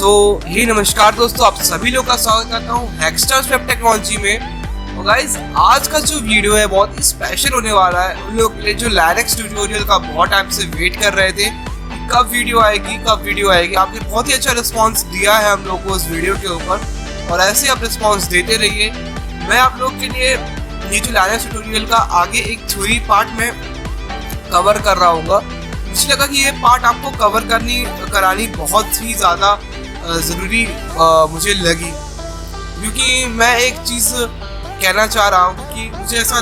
हे नमस्कार दोस्तों, आप सभी लोग का स्वागत करता हूँ हैकस्टर्स वेब टेक्नोलॉजी में। और गाइज आज का जो वीडियो है बहुत ही स्पेशल होने वाला है उन लोगों के लिए जो लाइनक्स ट्यूटोरियल का बहुत टाइम से वेट कर रहे थे कब वीडियो आएगी। आपने बहुत ही अच्छा रिस्पांस दिया है हम लोग को उस वीडियो के ऊपर और ऐसे आप रिस्पांस देते रहिए। मैं आप लोग के लिए ये जो लाइनक्स ट्यूटोरियल का आगे एक थ्योरी पार्ट में कवर कर रहा हूँ। मुझे लगा कि ये पार्ट आपको कवर करानी बहुत ही ज़्यादा ज़रूरी मुझे लगी, क्योंकि मैं एक चीज़ कहना चाह रहा हूँ कि मुझे ऐसा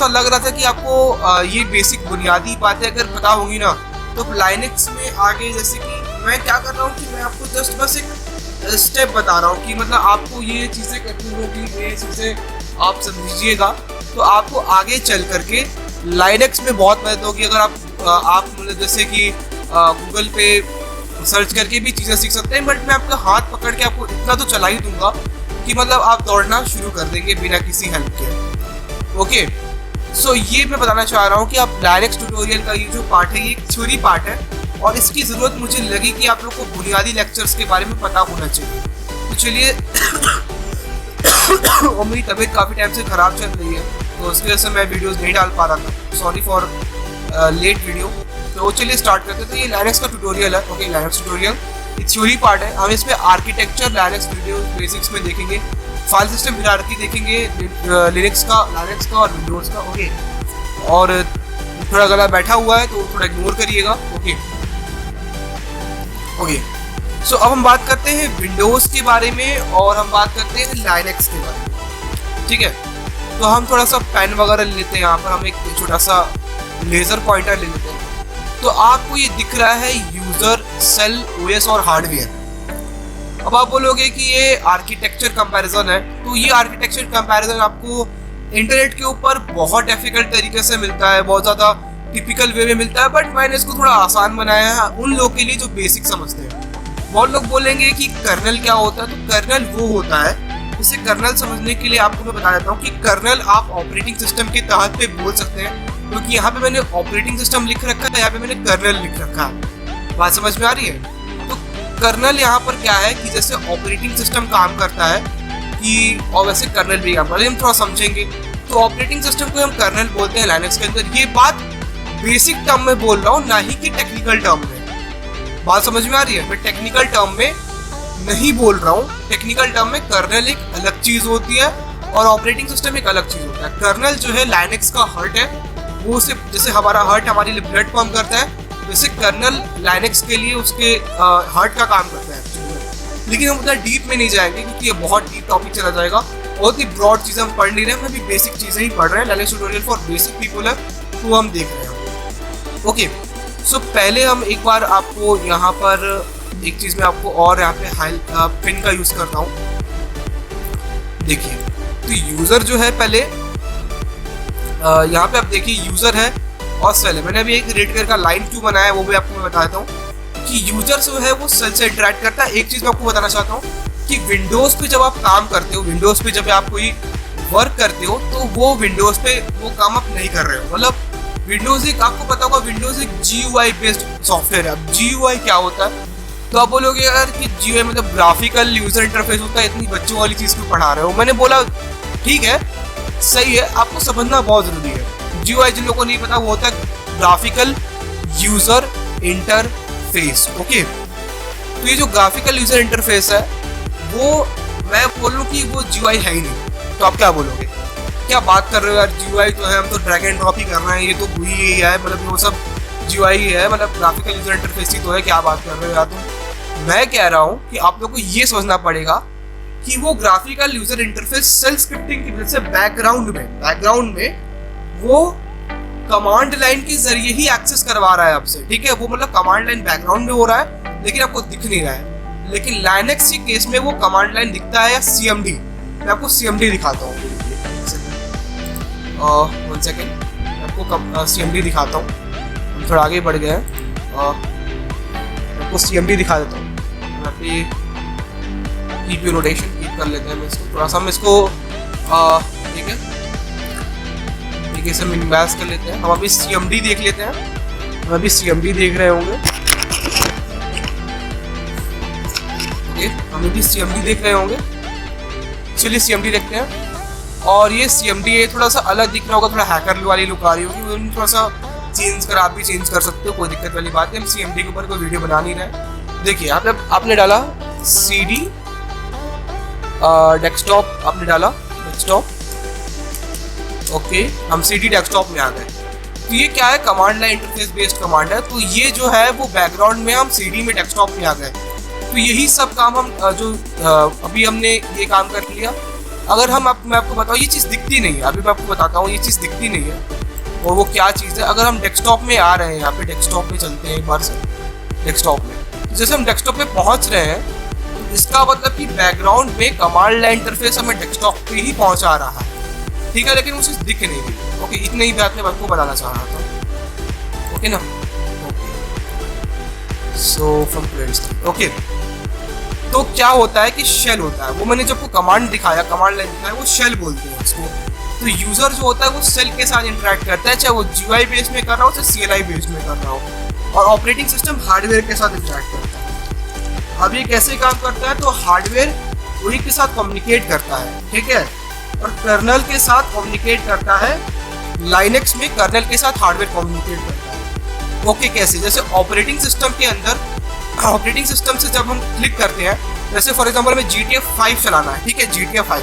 लग रहा था कि आपको ये बेसिक बुनियादी बातें अगर पता होंगी ना तो लाइनक्स में आगे, जैसे कि मैं क्या कर रहा हूँ कि मैं आपको जस्ट बस एक स्टेप बता रहा हूँ कि मतलब आपको ये चीज़ें करनी होगी, ये चीज़ें आप समझिएगा तो आपको आगे चल करके लाइनक्स में बहुत मदद होगी। अगर आप मतलब जैसे कि गूगल पे सर्च करके भी चीज़ें सीख सकते हैं, बट मैं आपका हाथ पकड़ के आपको इतना तो चला ही दूंगा कि मतलब आप दौड़ना शुरू कर देंगे बिना किसी हेल्प के। ओके, सो ये मैं बताना चाह रहा हूँ कि आप लाइनक्स ट्यूटोरियल का ये जो पार्ट है ये एक थ्योरी पार्ट है और इसकी ज़रूरत मुझे लगी कि आप लोग को बुनियादी लेक्चर्स के बारे में पता होना चाहिए। तो चलिए और मेरी तबीयत काफ़ी टाइम से ख़राब चल रही है तो उसकी वजह से मैं वीडियोस नहीं डाल पा रहा था, सॉरी फॉर लेट वीडियो। तो चलिए स्टार्ट करते हैं। तो ये लाइनक्स का ट्यूटोरियल है। ओके, लाइनक्स ट्यूटोरियल ये थ्योरी पार्ट है। हम इसमें आर्किटेक्चर लाइनक्स वीडियो बेसिक्स में देखेंगे, फाइल सिस्टम हायरार्की देखेंगे, लिनक्स का और विंडोज़ का। ओके, और थोड़ा गला बैठा हुआ है तो थोड़ा इग्नोर करिएगा। ओके, सो अब हम बात करते हैं विंडोज़ के बारे में और हम बात करते हैं लाइनक्स के बारे में। ठीक है, तो हम थोड़ा सा पेन वगैरह ले लेते हैं। यहाँ पर हम एक छोटा सा लेज़र पॉइंटर ले लेते हैं। तो आपको ये दिख रहा है यूज़र, सेल, ओएस और हार्डवेयर। अब आप बोलोगे कि ये आर्किटेक्चर कंपैरिजन है, तो ये आर्किटेक्चर कंपैरिजन आपको इंटरनेट के ऊपर बहुत डिफिकल्ट तरीके से मिलता है, बहुत ज़्यादा टिपिकल वे में मिलता है, बट मैंने इसको थोड़ा आसान बनाया है उन लोगों के लिए जो बेसिक समझते हैं। बहुत लोग बोलेंगे कि कर्नल क्या होता है, तो कर्नल वो होता है, इसे कर्नल समझने के लिए आपको मैं बता देता हूँ कि कर्नल आप ऑपरेटिंग सिस्टम के तहत पे बोल सकते हैं, क्योंकि यहाँ पे मैंने ऑपरेटिंग सिस्टम लिख रखा है, यहाँ पे मैंने कर्नल लिख रखा है। बात समझ में आ रही है? तो कर्नल यहाँ पर क्या है कि जैसे ऑपरेटिंग सिस्टम काम करता है कि, और वैसे कर्नल भी काम करता है, हम थोड़ा समझेंगे। तो ऑपरेटिंग सिस्टम को हम कर्नल बोलते हैं लाइनक्स के अंदर। ये बात बेसिक टर्म में बोल रहा हूँ, ना ही कि टेक्निकल टर्म में। बात समझ में आ रही है? मैं टेक्निकल टर्म में नहीं बोल रहा हूँ। टेक्निकल टर्म में कर्नल एक अलग चीज होती है और ऑपरेटिंग सिस्टम एक अलग चीज होता है। कर्नल जो है लाइनक्स का हार्ट है, वो उसे जैसे हमारा हार्ट हमारे लिए ब्लड पंप करता है, वैसे कर्नल लाइनक्स के लिए उसके हार्ट का काम करता है। लेकिन हम उतना डीप में नहीं जाएंगे क्योंकि ये बहुत डीप टॉपिक चला जाएगा। बहुत ही ब्रॉड चीज़ें हम पढ़ नहीं रहे हैं, हम भी बेसिक चीज़ें ही पढ़ रहे हैं। Linux tutorial for basic people है, तो हम देख रहे हैं। ओके, सो पहले हम एक बार आपको यहाँ पर एक चीज़ में आपको और यहाँ पे पिन का यूज़ करता हूँ। देखिए, तो यूज़र जो है पहले यहाँ पे आप देखिए यूज़र है और सेल है। मैंने अभी एक रेड कलर का लाइन क्यों बनाया है वो भी आपको मैं बता देता हूँ कि यूज़र जो है वो सेल से इंटरेक्ट करता है। एक चीज़ मैं आपको बताना चाहता हूँ कि विंडोज़ पे जब आप काम करते हो, विंडोज़ पे जब आप कोई वर्क करते हो तो वो विंडोज़ पे वो काम आप नहीं कर रहे हो। मतलब विंडोज़ एक, आपको पता होगा विंडोज़ एक GUI बेस्ड सॉफ्टवेयर है। अब GUI क्या होता है तो आप बोलोगे यार कि GUI मतलब ग्राफिकल यूज़र इंटरफेस होता है, इतनी बच्चों वाली चीज़ क्यों पढ़ा रहे हो। मैंने बोला ठीक है, सही है, आपको समझना बहुत ज़रूरी है। GUI जिन लोगों को नहीं पता वो होता है ग्राफिकल यूज़र इंटरफेस। ओके, तो ये जो ग्राफिकल यूज़र इंटरफेस है वो मैं बोलूँ कि वो GUI है ही नहीं, तो आप क्या बोलोगे, क्या बात कर रहे हो यार, GUI तो है, हम तो ड्रैग एंड ड्रॉप ही कर रहे हैं, ये तो GUI ही है, मतलब वो सब GUI ही है, मतलब ग्राफिकल यूज़र इंटरफेस ही तो है, क्या बात कर रहे हो यार तुम। मैं कह रहा हूँ कि आप लोग को ये समझना पड़ेगा कि वो graphical user interface shell scripting की वजह से बैकग्राउंड में वो कमांड लाइन के जरिए ही एक्सेस करवा रहा है आपसे। ठीक है, वो मतलब कमांड लाइन बैकग्राउंड में हो रहा है लेकिन आपको दिख नहीं रहा है। लेकिन लाइनक्स के केस में वो कमांड लाइन दिखता है या CMD। मैं आपको CMD दिखाता हूँ, 1 सेकेंड, मैं आपको CMD दिखाता हूँ। हम थोड़ा आगे बढ़ गए हैं, आपको CMD दिखा देता हूँ। यहाँ पे कीप यू रोटेशन कीप कर लेते हैं इसको थोड़ा सा, हम इसको ठीक है, ठीक है, इसे मिनिमाइज कर लेते हैं। हम अभी CMD देख लेते हैं, हम अभी CMD देख रहे होंगे। हमें भी CMD देख रहे होंगे। चलिए CMD देखते हैं। और ये CMD थोड़ा सा अलग दिख रहा होगा, थोड़ा हैकर वाली लुक आ रही होगी, थोड़ा सा चेंज कर, आप भी चेंज कर सकते हो, कोई दिक्कत वाली बात है। हम CMD के ऊपर कोई वीडियो बना नहीं रहे। देखिए आपने डाला CD डेस्कटॉप, आपने डाला डेस्कटॉप, ओके, हम CD डेस्कटॉप में आ गए। तो ये क्या है, command line interface based command है। तो ये जो है वो बैकग्राउंड में हम CD में डेस्कटॉप में आ गए। तो यही सब काम हम अभी हमने ये काम कर लिया। अगर मैं आपको बताऊँ, ये चीज़ दिखती नहीं है, अभी मैं आपको बताता हूँ, ये चीज़ दिखती नहीं है और वो क्या चीज़ है। अगर हम डेस्कटॉप में आ रहे हैं, यहाँ पे डेस्कटॉप में चलते हैं एक बार से, डेस्कटॉप में जैसे हम डेस्कटॉप पे पहुँच रहे हैं, तो इसका मतलब कि बैकग्राउंड में कमांड लाइन इंटरफेस हमें डेस्कटॉप पे ही पहुँचा रहा है, ठीक है, लेकिन वो चीज़ दिख नहीं रही। ओके, इतनी ही बात मैं आपको बताना चाह रहा था, ओके ना। Okay, so from playlist, okay. तो क्या होता है कि शेल होता है, वो मैंने जब आपको कमांड दिखाया, कमांड लाइन दिखाया, वो शेल बोलते हैं उसको। तो यूजर जो होता है वो शेल के साथ इंटरेक्ट करता है, चाहे वो GUI बेस में कर रहा हो, चाहे CLI बेस में कर रहा हो, और ऑपरेटिंग सिस्टम हार्डवेयर के साथ इंटरेक्ट करता है। अब ये कैसे काम करता है, तो हार्डवेयर वही के साथ कम्युनिकेट करता है, ठीक है, और कर्नल के साथ कम्युनिकेट करता है। लाइनेक्स में कर्नल के साथ हार्डवेयर कम्युनिकेट करता है। ओके, कैसे, जैसे ऑपरेटिंग सिस्टम के अंदर, ऑपरेटिंग सिस्टम से जब हम क्लिक करते हैं, जैसे फॉर एग्जांपल हमें GTA 5 चलाना है, ठीक है, GTA 5,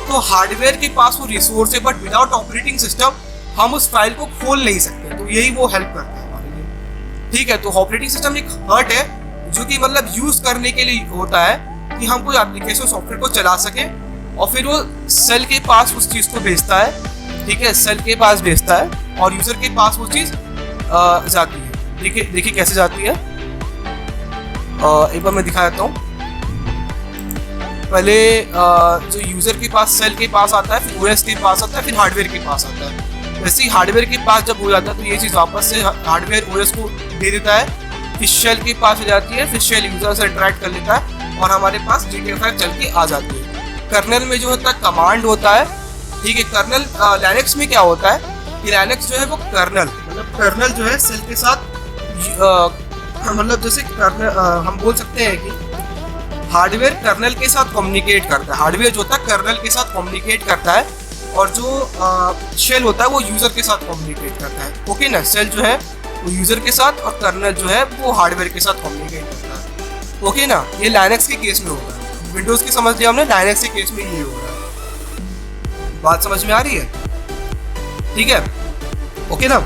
तो हार्डवेयर के पास वो रिसोर्स है, बट विदाउट ऑपरेटिंग सिस्टम हम उस फाइल को खोल नहीं सकते। तो यही वो हेल्प करता है हमारे लिए, ठीक है। तो ऑपरेटिंग सिस्टम एक हर्ट है जो कि मतलब यूज करने के लिए होता है कि हम कोई एप्लीकेशन सॉफ्टवेयर को चला सके, और फिर वो सेल के पास उस चीज़ को भेजता है, ठीक है, सेल के पास भेजता है और यूजर के पास वो चीज़ जाती है। देखिए कैसे जाती है, एक बार मैं दिखा देता हूँ। पहले जो यूजर के पास, सेल के पास आता है, फिर OS के पास आता है, फिर हार्डवेयर के पास आता है। वैसे ही हार्डवेयर के पास जब हो जाता है तो ये चीज़ वापस से हार्डवेयर OS को दे देता है, फिर शेल के पास हो जाती है, फिर शेल यूजर से इंटरेक्ट कर लेता है और हमारे पास GTA 5 चल के आ जाती है। कर्नल में जो होता है कमांड होता है, ठीक है। कर्नल लाइनेक्स में क्या होता है कि लाइनेक्स जो है वो कर्नल, मतलब कर्नल जो है सेल के साथ, मतलब जैसे कर्नल हम बोल सकते हैं कि हार्डवेयर कर्नल के साथ कम्युनिकेट करता है, हार्डवेयर जो होता है कर्नल के साथ कम्युनिकेट करता है, और जो शेल होता है वो यूजर के साथ कम्युनिकेट करता है, ओके ना। शेल जो है वो यूजर के साथ और कर्नल जो है वो हार्डवेयर के साथ कम्युनिकेट करता है, ओके ना। ये लाइनेक्स के केस में होगा, विंडोज की समझ लिया हमने, लाइनेक्स के केस में ये होगा। बात समझ में आ रही है, ठीक है, ओके ना।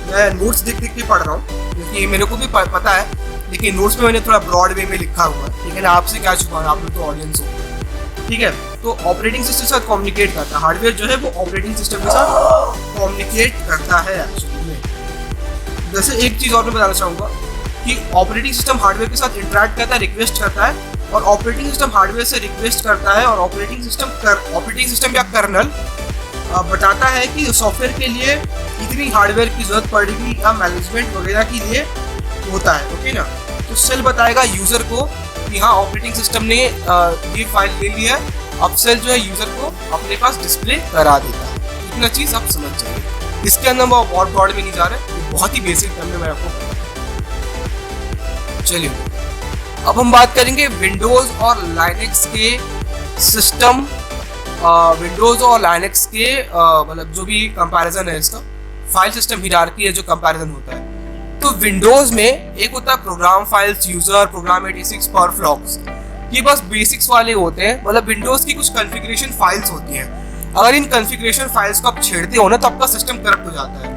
मैं नोट्स देख के पढ़ रहा हूँ क्योंकि मेरे को भी पता है, लेकिन नोट्स में मैंने थोड़ा ब्रॉड वे में लिखा हुआ है, ठीक है ना। आपसे क्या छुपाना, आप लोग तो ऑडियंस हो, ठीक है। तो ऑपरेटिंग सिस्टम के साथ कम्युनिकेट करता है, हार्डवेयर जो है वो ऑपरेटिंग सिस्टम के साथ कम्युनिकेट करता है एक्चुअली में। जैसे एक चीज़ और मैं बताना चाहूँगा कि ऑपरेटिंग सिस्टम हार्डवेयर के साथ इंटरेक्ट करता है, रिक्वेस्ट करता है, और ऑपरेटिंग सिस्टम हार्डवेयर से रिक्वेस्ट करता है, और ऑपरेटिंग सिस्टम या कर्नल बताता है कि सॉफ्टवेयर के लिए इतनी हार्डवेयर की जरूरत पड़ेगी या मैनेजमेंट वगैरह के लिए होता है, ओके ना। तो सेल बताएगा यूजर को कि हाँ ऑपरेटिंग सिस्टम ने ये फाइल ले लिया है, अब सेल जो है यूजर को अपने पास डिस्प्ले करा देता है। इतना चीज़ आप समझ जाइए, इसके अंदर हम और ब्रॉड में नहीं जा रहे, ये बहुत ही बेसिक टर्म में मैं आपको। चलिए अब हम बात करेंगे विंडोज और लाइनेक्स के सिस्टम, विंडोज और लाइनेक्स के मतलब जो भी कंपैरिजन है, इसका फाइल सिस्टम हिरार्की है जो कंपैरिजन होता है। तो विंडोज में एक होता है प्रोग्राम फाइल्स यूजर, प्रोग्राम 86 पर फ्लॉक्स, ये बस बेसिक्स वाले होते हैं, मतलब विंडोज की कुछ कॉन्फ़िगरेशन फाइल्स होती हैं। अगर इन कॉन्फ़िगरेशन फाइल्स को आप छेड़ते हो ना तो आपका सिस्टम करप्ट हो जाता है।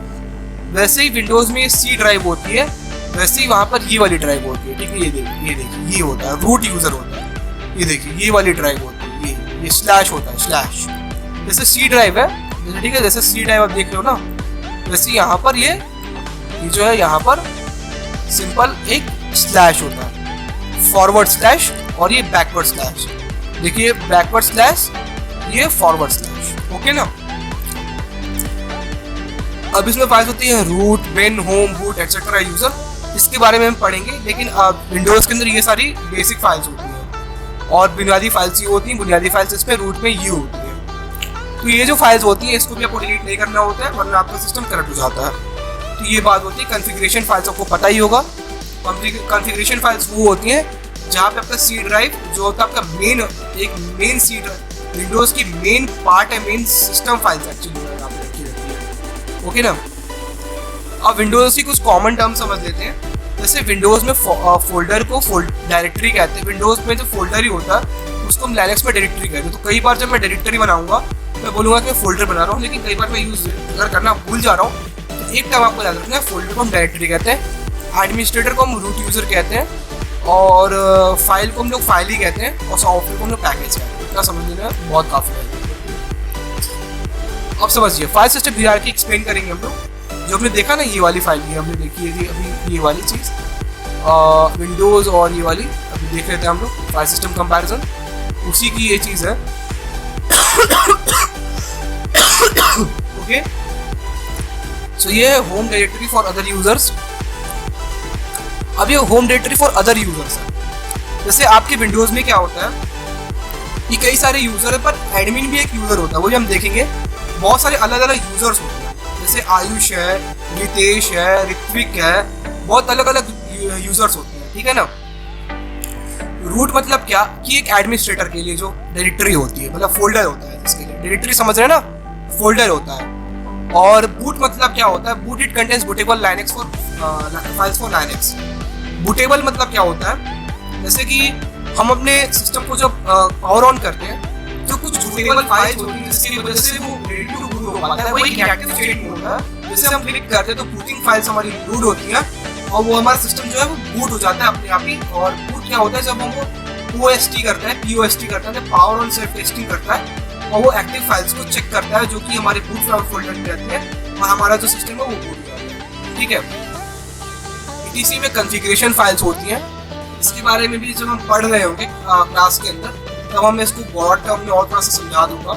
वैसे ही विंडोज में C ड्राइव होती है, वैसे ही वहाँ पर ये वाली ड्राइव होती है, ठीक है। ये देखिए ये होता है रूट यूजर होता है, ये देखिए ये वाली ड्राइव होती है, ये स्लैश होता है, स्लैश। जैसे C ड्राइव है, जैसे ठीक है, जैसे C ड्राइव आप देख रहे हो ना, वैसे यहाँ पर ये जो है यहाँ पर सिंपल एक स्लैश होता है, फॉरवर्ड स्लैश, और ये बैकवर्ड स्लैश। देखिए बैकवर्ड स्लैश, ये फॉरवर्ड स्लैश, ओके ना। अब इसमें फाइल्स होती है रूट, बिन, होम, बूट एक्सेट्रा यूजर, इसके बारे में हम पढ़ेंगे। लेकिन विंडोज के अंदर ये सारी बेसिक फाइल्स होती हैं और बुनियादी फाइल्स ये होती हैं, बुनियादी फाइल्स इसमें रूट में ये होती है। तो ये जो फाइल्स होती हैं इसको भी आपको डिलीट नहीं करना होता है वरना आपका सिस्टम करप्ट हो जाता है। तो ये बात होती है कॉन्फ़िगरेशन फाइल्स, आपको पता ही होगा। कॉन्फ़िगरेशन फाइल्स वो होती हैं जहाँ पे आपका सी ड्राइव जो होता है आपका मेन सी विंडोज की मेन पार्ट है, मेन सिस्टम फाइल्स एक्चुअली रखी रहती है। ओके ना। अब विंडोज की कुछ कॉमन टर्म समझ लेते हैं। जैसे विंडोज में फोल्डर को डायरेक्टरी कहते हैं। विंडोज में जो फोल्डर ही होता है उसको हम लाइनक्स में डायरेक्टरी कहते हैं। तो कई बार जब मैं डायरेक्टरी बनाऊंगा मैं बोलूँगा कि फोल्डर बना रहा हूँ, लेकिन कई बार मैं यूज अगर करना भूल जा रहा हूँ तो एक टर्म आपको याद रखना है, फोल्डर को हम डायरेक्टरी कहते हैं, एडमिनिस्ट्रेटर को हम रूट यूजर कहते हैं, और फाइल को हम लोग फाइल ही कहते हैं, और सॉफ्टवेयर को हम लोग पैकेज कहते हैं। इतना समझ लेना बहुत काफ़ी है। अब समझिए फाइल सिस्टम हायरार्की एक्सप्लेन करेंगे हम लोग। जो हमने देखा ना ये वाली फाइल की हमने देखी है अभी, ये वाली चीज़ विंडोज़ और ये वाली अभी देख रहे थे हम लोग, फाइल सिस्टम कंपैरिजन, उसी की ये चीज़ है। ओके, सो ये है home directory for other users. अब ये home directory for other users है। जैसे आपके विंडोज़ में क्या होता है कि कई सारे यूजर है, पर एडमिन भी एक यूजर होता है, वो भी हम देखेंगे। बहुत सारे अलग अलग यूजर्स होते हैं, जैसे आयुष है, रितेश है, ऋत्विक है, बहुत अलग अलग यूजर्स होते हैं, ठीक है ना। रूट मतलब क्या कि एक एडमिनिस्ट्रेटर के लिए जो डायरेक्टरी होती है, मतलब फोल्डर होता है जिसके लिए डायरेक्टरी, समझ रहे हैं ना, फोल्डर होता है। और बूट मतलब क्या होता है, boot it contains bootable Linux for files for Linux. Bootable मतलब क्या होता है, जैसे कि हम अपने सिस्टम को जब पावर ऑन करते हैं तो कुछ बूटेबल फाइल्स होती हैं जिसकी वजह से वो रेडी टू बूट हो पाता है, वो एक एक्टिव स्टेट में होता है। जैसे हम क्लिक करते हैं तो बूटिंग फाइल्स हमारी लोड होती हैं और वो हमारा सिस्टम जो है वो बूट हो जाता है अपने आप ही। और बूट क्या होता है, जब हम वो OST करता है, POST करता है, पावर ऑन सेल्फ टेस्टिंग करता है, और वो एक्टिव फाइल्स को चेक करता है जो कि हमारे बूट फोल्डर में रहती है, और हमारा जो सिस्टम है वो बूट हो जाता है, ठीक है। ETC में कॉन्फ़िगरेशन फाइल्स होती हैं, इसके बारे में भी जब हम पढ़ रहे होंगे क्लास के अंदर तब हम इसको ब्रॉड टर्म में और थोड़ा सा समझा दूंगा,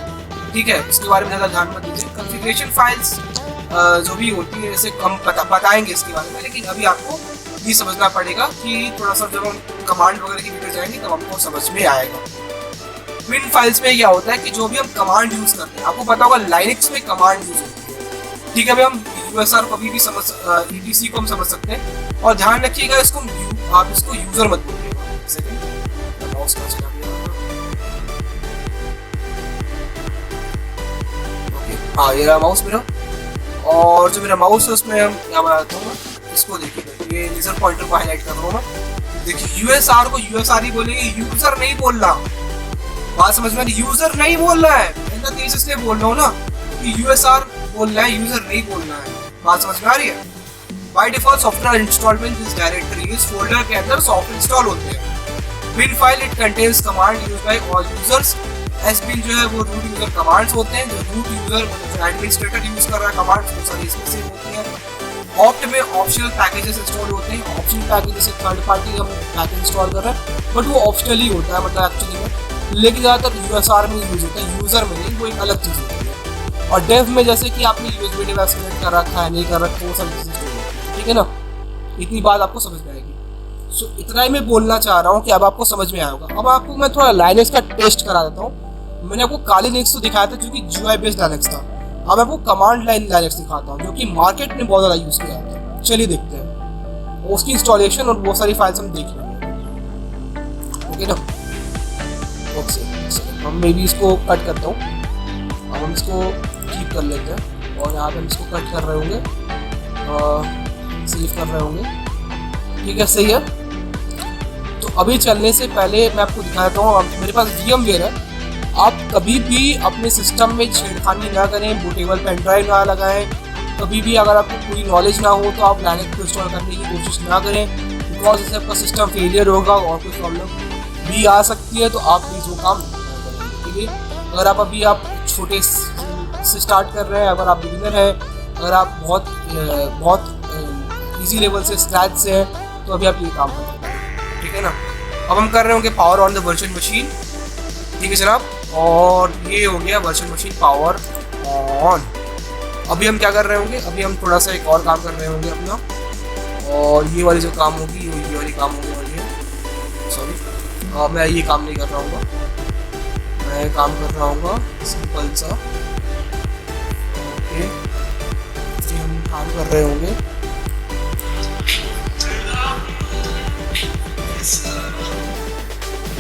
ठीक है। इसके बारे में ज़्यादा ध्यान मत दीजिए। कॉन्फ़िगरेशन फाइल्स जो भी होती है जैसे हम बताएंगे इसके बारे में, लेकिन अभी आपको ये समझना पड़ेगा कि थोड़ा सा जब हम कमांड वगैरह की वीडियो जाएंगे तब आपको समझ में आएगा। विन फाइल्स में क्या होता है कि जो भी हम कमांड यूज करते हैं, आपको पता होगा लाइनक्स में कमांड यूज होती है, ठीक है। अभी हम USR कभी भी समझ ETC को हम समझ सकते हैं, और ध्यान रखिएगा इसको आप इसको यूजर मत बोलिएगा। हाँ ये रहा माउस मेरा, और जो मेरा माउस है उसमें हम क्या बनाता हूँ, इसको देखिए ये लेजर पॉइंटर को हाईलाइट कर रहा हूँ मैं। देखिए USR को USR ही बोलेंगे, यूजर नहीं बोल रहा। बात समझ में, यूजर नहीं बोल रहा है, इतना तेज इसलिए बोल रहा हूँ ना कि USR बोल रहा है, यूजर नहीं बोल रहा है। बात समझ में आ रही है। बाय डिफॉल्ट सॉफ्टवेयर इंस्टॉलमेंट इस डायरेक्टरी इस फोल्डर के अंदर सॉफ्टवेयर इंस्टॉल होते हैं। Bin file it contains command used by all users. Sbin जो है वो रूट यूजर कमांड्स होते हैं, जो रूट यूजर मतलब एडमिनिस्ट्रेटर यूज कर रहा है कमांड्स वो सारी इसमें से होती हैं। ऑप्ट में ऑप्शनल पैकेजेस इंस्टॉल होते हैं। ऑप्शनल पैकेज जैसे थर्ड पार्टी हम पैकेज इंस्टॉल कर रहे हैं, बट वो ऑप्शनल ही होता है मतलब एक्चुअली में, लेकिन ज़्यादातर USR में यूज होता है, यूजर में नहीं, वो एक अलग चीज़ होती है। और डेव में जैसे कि आपने USB डिवाइस कनेक्ट कर रखा है, नहीं कर रखा है, वो सब चीज़ें, ठीक है ना। इतनी बात आपको समझ में आएगी। सो इतना ही मैं बोलना चाह रहा हूँ कि अब आपको समझ में आएगा। अब आपको मैं थोड़ा लाइनक्स का टेस्ट करा देता हूँ। मैंने आपको काली लिनक्स तो दिखाया था जो कि GUI बेस्ड लाइनक्स था। अब आपको कमांड लाइन लाइनक्स दिखाता हूँ जो कि मार्केट में बहुत ज़्यादा यूज़ किया जाता है। चलिए देखते हैं उसकी इंस्टॉलेशन और बहुत सारी फाइल्स हम देख लेंगे, ओके ना। ओके, हम मैं भी इसको कट करता हूँ। अब हम इसको कीप कर लेते हैं और यहाँ पे हम इसको कट कर रहे होंगे, सेव कर रहे होंगे, ठीक है, सही है। तो अभी चलने से पहले मैं आपको दिखा देता हूँ, मेरे पास VMware है। आप कभी भी अपने सिस्टम में छेड़खानी ना करें, बूटेबल पेन ड्राइव ना लगाएं। कभी भी अगर आपको पूरी नॉलेज ना हो तो आप लाइनक्स को इंस्टॉल करने की कोशिश ना करें, बिकॉज इससे आपका सिस्टम फेलियर होगा और कुछ प्रॉब्लम भी आ सकती है। तो आप प्लीज़ वो काम नहीं करें, ठीक है। अगर आप छोटे से स्टार्ट कर रहे हैं, अगर आप बिगिनर हैं, अगर आप बहुत इजी लेवल से स्क्रैच से हैं, तो अभी आप ये काम कर सकते हैं, ठीक है ना। अब हम कर रहे होंगे power on the virtual machine, ठीक है जनाब, और ये हो गया वर्चुअल मशीन पावर ऑन। अभी हम क्या कर रहे होंगे, अभी हम थोड़ा सा एक और काम कर रहे होंगे अपना, और ये वाली जो काम होगी ये वाली काम होने वाली है। सॉरी, मैं ये काम नहीं कर रहा हूँ, मैं काम कर रहा हूँ सिंपल सा, ओके। ये हम काम कर रहे होंगे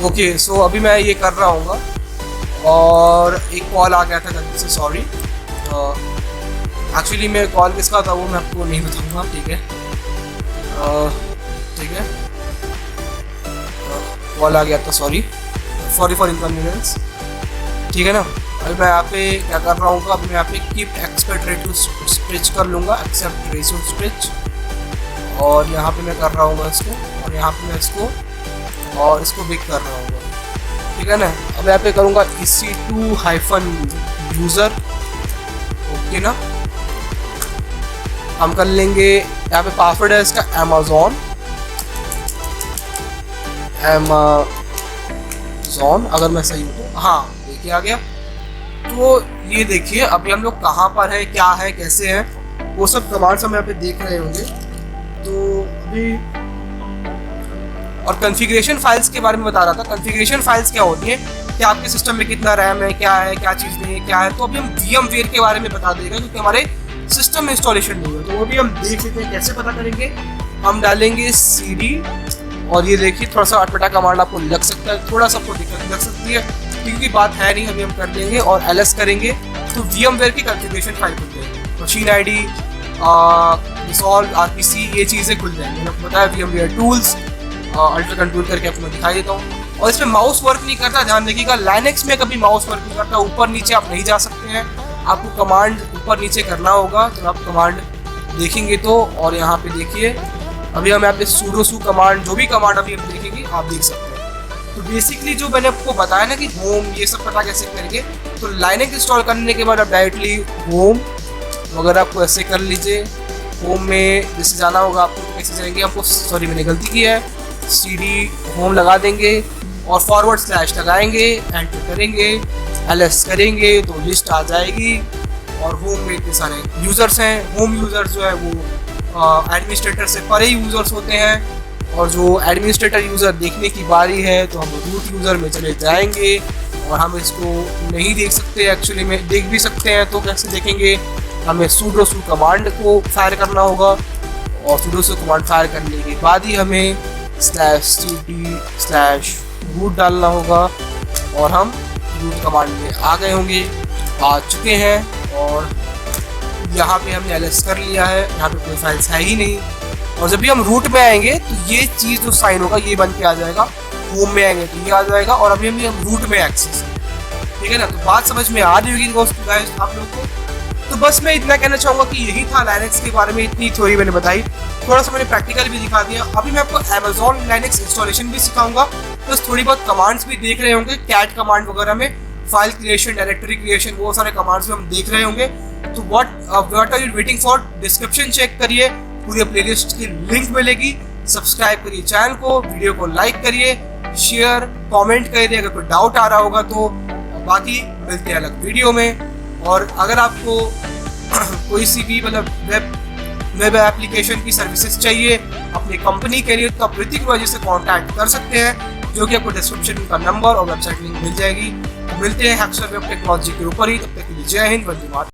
ओके, सो अभी मैं ये कर रहा हूँ और एक कॉल आ गया था गलती से, सॉरी। एक्चुअली मैं कॉल किसका था वो मैं आपको नहीं बताऊँगा, ठीक है। ठीक है, कॉल आ गया था, सॉरी फॉर इनकन्वीनियंस, ठीक है ना। अभी मैं यहाँ पे क्या कर रहा हूँ, अभी मैं यहाँ पे keep expect rate to switch कर लूँगा, एक्सेप्ट रेशियो स्विच, और यहाँ पे मैं कर रहा हूँ इसको, और यहाँ पे मैं इसको और इसको बिग कर रहा हूँ, ठीक है ना। अब यहाँ पे करूँगा EC2-user, ओके ना। हम कर लेंगे यहाँ पे पासवर्ड है इसका Amazon, अगर मैं सही हूँ तो, हाँ देखिए आ गया। तो ये देखिए अभी हम लोग कहाँ पर है, क्या है, कैसे हैं, वो सब कमांड्स हम यहाँ पे देख रहे होंगे। तो अभी और कॉन्फ़िगरेशन फाइल्स के बारे में बता रहा था। कॉन्फ़िगरेशन फाइल्स क्या होती हैं कि आपके सिस्टम में कितना रैम है, क्या चीज़ नहीं है, क्या है। तो अभी हम VMware के बारे में बता देगा क्योंकि हमारे सिस्टम में इंस्टॉलेशन नहीं है, तो वो भी हम देख लेते हैं कैसे पता करेंगे। हम डालेंगे CD, और ये देखिए थोड़ा सा अटपटा कमांड आपको लग सकता है, थोड़ा सा आपको दिक्कत लग सकती है, क्योंकि बात है नहीं, अभी हम कर लेंगे। और LS करेंगे तो VMware की कॉन्फ़िगरेशन फाइल खुल जाएगी, मशीन ID, रिजॉल्व, RPC, ये चीज़ें खुल जाएंगी। मैंने बताया VMware टूल्स, अल्ट्रा कंट्रोल करके आपको दिखाई देता हूँ। और इसमें माउस वर्क नहीं करता, ध्यान रखिएगा। लाइनेक्स में कभी माउस वर्क नहीं करता, ऊपर नीचे आप नहीं जा सकते हैं, आपको कमांड ऊपर नीचे करना होगा जब आप कमांड देखेंगे तो। और यहाँ पे देखिए अभी हम यहाँ पे sudo कमांड, जो भी कमांड अभी हम देखेंगे आप देख सकते हैं। तो बेसिकली जो मैंने आपको बताया ना कि होम, ये सब पता कैसे करेंगे, तो लाइनेक्स इंस्टॉल करने के बाद आप डायरेक्टली होम वगैरह आपको ऐसे कर लीजिए। होम में जैसे जाना होगा आपको, कैसे जाएंगे, आपको सॉरी मैंने गलती की है, CD होम लगा देंगे और / लगाएंगे, एंटर करेंगे, LS करेंगे तो लिस्ट आ जाएगी। और होम में इतने सारे यूज़र्स हैं। होम यूज़र्स जो है वो एडमिनिस्ट्रेटर से परे यूज़र्स होते हैं, और जो एडमिनिस्ट्रेटर यूज़र देखने की बारी है तो हम रूट यूज़र में चले जाएंगे, और हम इसको नहीं देख सकते, एक्चुअली में देख भी सकते हैं तो कैसे देखेंगे, हमें sudo कमांड को फायर करना होगा, और sudo कमांड फायर करने के बाद ही हमें /cd/root डालना होगा, और हम रूट कमांड में आ गए होंगे, आ चुके हैं। और यहाँ पे हमने LS कर लिया है, यहाँ पे कोई फाइल्स है ही नहीं। और जब भी हम रूट में आएंगे तो ये चीज़ जो साइन होगा ये बन के आ जाएगा, होम में आएंगे तो ये आ जाएगा, और अभी हम रूट में एक्सेस, ठीक है ना। तो बात समझ में आ रही होगी दोस्तों गाइस आप लोग को। तो बस मैं इतना कहना चाहूँगा कि यही था लाइनेक्स के बारे में, इतनी थ्योरी मैंने बताई, थोड़ा सा मैंने प्रैक्टिकल भी दिखा दिया। अभी मैं आपको Amazon लाइनेक्स इंस्टॉलेशन भी सिखाऊंगा, प्लस थोड़ी बहुत कमांड्स भी देख रहे होंगे, कैट कमांड वगैरह में, फाइल क्रिएशन, डायरेक्टरी क्रिएशन, वो सारे कमांड्स भी हम देख रहे होंगे। तो what are you waiting for, description check करिए, पूरी प्लेलिस्ट की लिंक मिलेगी। सब्सक्राइब करिए चैनल को, वीडियो को लाइक करिए, शेयर, कमेंट करिए अगर कोई डाउट आ रहा होगा तो। बाकी मिलते हैं अलग वीडियो में। और अगर आपको कोई सी भी मतलब वेब एप्लीकेशन की सर्विसेज चाहिए अपनी कंपनी के लिए, तो आप ऋतिक रॉय से कांटेक्ट कर सकते हैं, जो कि आपको डिस्क्रिप्शन का नंबर और वेबसाइट लिंक मिल जाएगी। तो मिलते हैं हैक्सर वेब टेक्नोलॉजी के ऊपर ही, तब तक के लिए जय हिंद, वंदे मातरम।